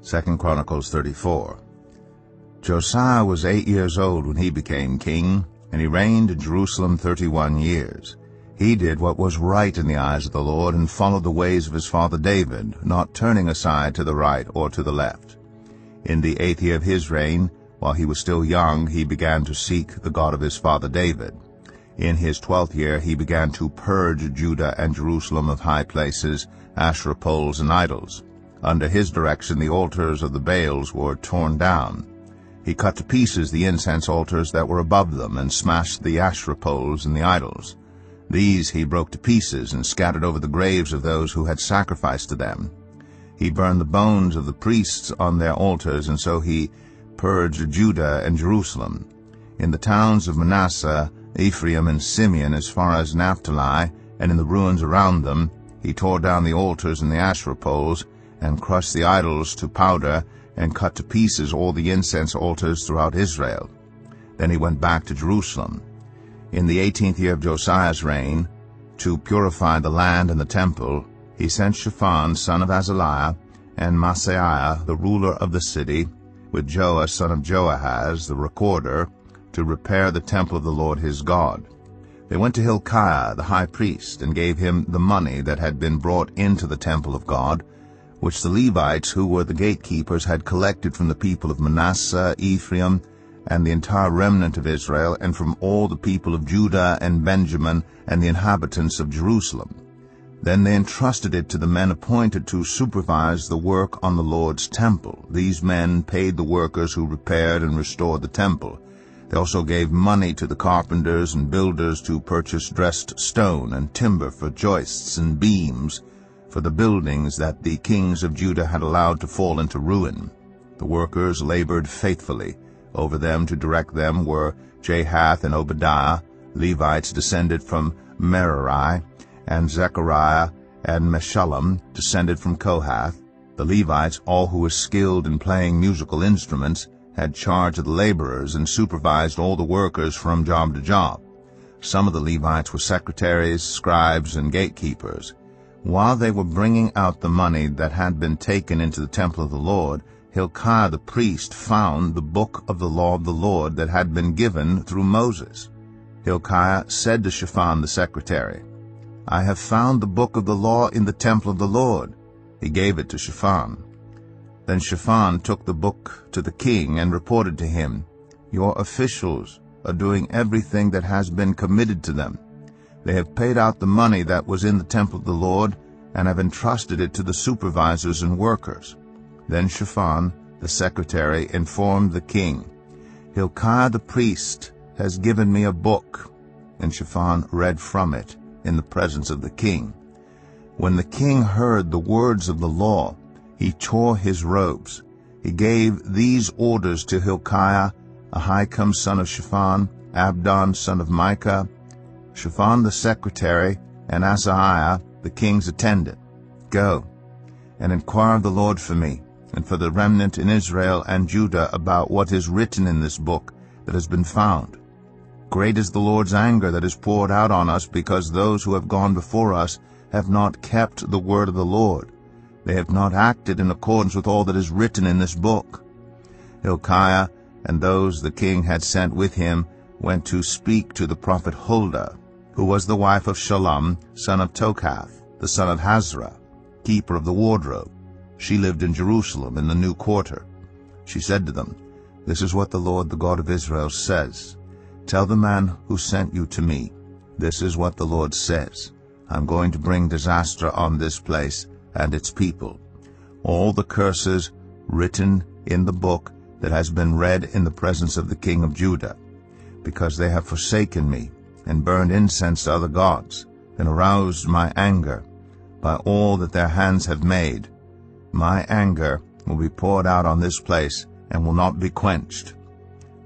2 Chronicles 34. Josiah was 8 years old when he became king, and he reigned in Jerusalem 31 years. He did what was right in the eyes of the Lord, and followed the ways of his father David, not turning aside to the right or to the left. In the 8th year of his reign, while he was still young, he began to seek the God of his father David. In his 12th year he began to purge Judah and Jerusalem of high places, Asherah poles, and idols. Under his direction the altars of the Baals were torn down. He cut to pieces the incense altars that were above them, and smashed the Asherah poles and the idols. These he broke to pieces and scattered over the graves of those who had sacrificed to them. He burned the bones of the priests on their altars, and so he purged Judah and Jerusalem. In the towns of Manasseh, Ephraim, and Simeon, as far as Naphtali, and in the ruins around them, he tore down the altars and the Asherah poles, and crushed the idols to powder, and cut to pieces all the incense altars throughout Israel. Then he went back to Jerusalem. In the 18th year of Josiah's reign, to purify the land and the temple, he sent Shaphan son of Azaliah, and Maaseiah the ruler of the city, with Joah son of Joahaz the recorder, to repair the temple of the Lord his God. They went to Hilkiah the high priest, and gave him the money that had been brought into the temple of God, which the Levites, who were the gatekeepers, had collected from the people of Manasseh, Ephraim, and the entire remnant of Israel, and from all the people of Judah and Benjamin, and the inhabitants of Jerusalem. Then they entrusted it to the men appointed to supervise the work on the Lord's temple. These men paid the workers who repaired and restored the temple. They also gave money to the carpenters and builders to purchase dressed stone and timber for joists and beams, for the buildings that the kings of Judah had allowed to fall into ruin. The workers labored faithfully. Over them to direct them were Jahath and Obadiah, Levites descended from Merari, and Zechariah and Meshullam descended from Kohath. The Levites, all who were skilled in playing musical instruments, had charge of the laborers and supervised all the workers from job to job. Some of the Levites were secretaries, scribes, and gatekeepers. While they were bringing out the money that had been taken into the temple of the Lord, Hilkiah the priest found the book of the law of the Lord that had been given through Moses. Hilkiah said to Shaphan the secretary, "I have found the book of the law in the temple of the Lord." He gave it to Shaphan. Then Shaphan took the book to the king and reported to him, "Your officials are doing everything that has been committed to them. They have paid out the money that was in the temple of the Lord, and have entrusted it to the supervisors and workers." Then Shaphan, the secretary, informed the king, "Hilkiah the priest has given me a book." And Shaphan read from it in the presence of the king. When the king heard the words of the law, he tore his robes. He gave these orders to Hilkiah, Ahikam son of Shaphan, Abdon son of Micah, Shaphan the secretary, and Asaiah the king's attendant. "Go and inquire of the Lord for me, and for the remnant in Israel and Judah, about what is written in this book that has been found. Great is the Lord's anger that is poured out on us, because those who have gone before us have not kept the word of the Lord. They have not acted in accordance with all that is written in this book." Hilkiah and those the king had sent with him went to speak to the prophet Huldah, who was the wife of Shallum, son of Tokath, the son of Hazra, keeper of the wardrobe. She lived in Jerusalem in the new quarter. She said to them, "This is what the Lord, the God of Israel, says. Tell the man who sent you to me, this is what the Lord says. I'm going to bring disaster on this place and its people. All the curses written in the book that has been read in the presence of the king of Judah, because they have forsaken me and burned incense to other gods, and aroused my anger by all that their hands have made. My anger will be poured out on this place and will not be quenched.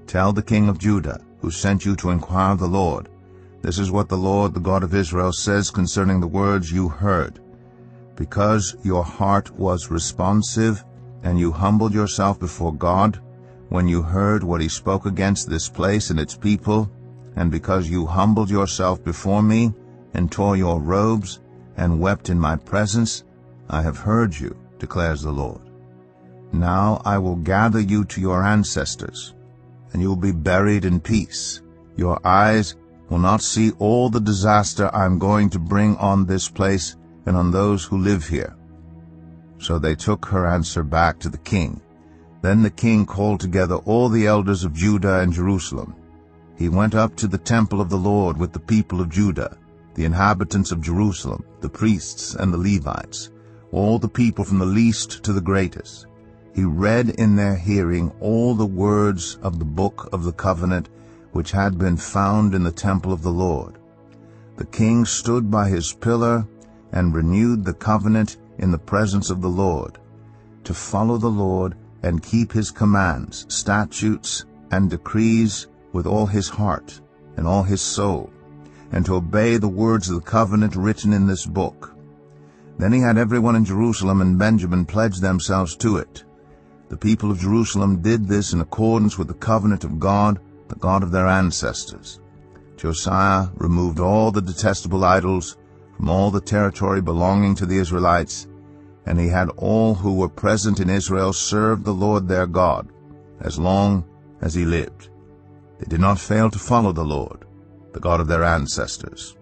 Tell the king of Judah, who sent you to inquire of the Lord, this is what the Lord, the God of Israel, says concerning the words you heard. Because your heart was responsive, and you humbled yourself before God, when you heard what he spoke against this place and its people, and because you humbled yourself before me, and tore your robes, and wept in my presence, I have heard you, declares the Lord. Now I will gather you to your ancestors, and you will be buried in peace. Your eyes will not see all the disaster I am going to bring on this place and on those who live here." So they took her answer back to the king. Then the king called together all the elders of Judah and Jerusalem. He went up to the temple of the Lord with the people of Judah, the inhabitants of Jerusalem, the priests and the Levites, all the people from the least to the greatest. He read in their hearing all the words of the book of the covenant which had been found in the temple of the Lord. The king stood by his pillar and renewed the covenant in the presence of the Lord, to follow the Lord and keep his commands, statutes, and decrees with all his heart and all his soul, and to obey the words of the covenant written in this book. Then he had everyone in Jerusalem and Benjamin pledge themselves to it. The people of Jerusalem did this in accordance with the covenant of God, the God of their ancestors. Josiah removed all the detestable idols from all the territory belonging to the Israelites, and he had all who were present in Israel serve the Lord their God as long as he lived. They did not fail to follow the Lord, the God of their ancestors.